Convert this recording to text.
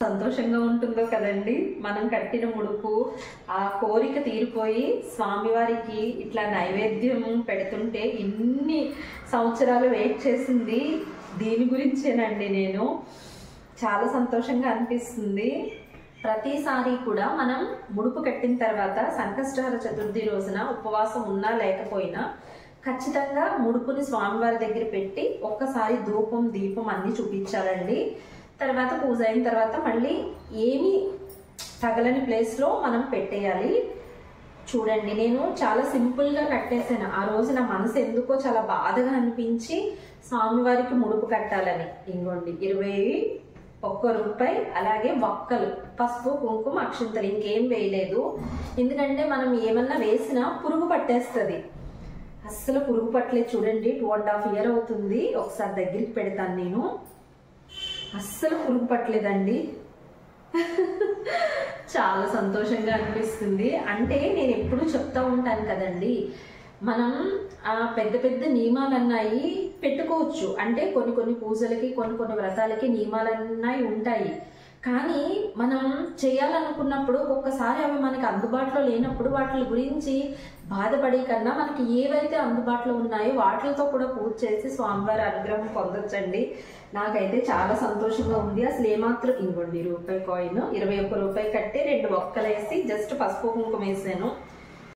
సంతోషంగా ఉంటుందో కదండి. మనం కట్టిన ముడుపు ఆ కోరిక తీరిపోయి స్వామివారికి ఇట్లా నైవేద్యం పెడుతుంటే ఇన్ని సంవత్సరాలు వెయిట్ చేసింది దీని గురించేనండి. నేను చాలా సంతోషంగా అనిపిస్తుంది. ప్రతిసారి కూడా మనం ముడుపు కట్టిన తర్వాత సంకష్టహర చతుర్థి రోజున ఉపవాసం ఉన్నా లేకపోయినా ఖచ్చితంగా ముడుపుని స్వామివారి దగ్గర పెట్టి ఒక్కసారి ధూపం దీపం అన్ని చూపించాలండి. తర్వాత పూజ అయిన తర్వాత మళ్ళీ ఏమి తగలని ప్లేస్లో మనం పెట్టేయాలి. చూడండి, నేను చాలా సింపుల్గా కట్టేసాను. ఆ రోజు నా మనసు ఎందుకో చాలా బాధగా అనిపించి స్వామివారికి ముడుపు కట్టాలని. ఇంకోండి 21 రూపాయి, అలాగే వక్కలు, పసుపు కుంకుమ అక్షంతలు, ఇంకేం వేయలేదు. ఎందుకంటే మనం ఏమన్నా వేసినా పురుగు పట్టేస్తుంది. అస్సలు పురుగు పట్టలేదు. చూడండి 2.5 years అవుతుంది. ఒకసారి దగ్గరికి పెడతాను నేను. అస్సలు పురుగు పట్టలేదండి. చాలా సంతోషంగా అనిపిస్తుంది. అంటే నేను ఎప్పుడు చెప్తా ఉంటాను కదండి, మనం పెద్ద పెద్ద నియమాలన్నాయి పెట్టుకోవచ్చు. అంటే కొన్ని పూజలకి కొన్ని వ్రతాలకి నియమాలన్నాయి ఉంటాయి. కానీ మనం చేయాలనుకున్నప్పుడు ఒక్కొక్కసారి అవి మనకి అందుబాటులో లేనప్పుడు వాటి గురించి బాధపడే కన్నా మనకి ఏవైతే అందుబాటులో ఉన్నాయో వాటితో కూడా పూజ చేసి స్వామివారి అనుగ్రహం పొందొచ్చండి. నాకైతే చాలా సంతోషంగా ఉంది. అసలు ఏమాత్రం ఇంకోండి రూపాయి కాయిన్ 21 రూపాయి కట్టి 2 వక్కలు వేసి జస్ట్ పసుపు కుంకుమ వేసాను.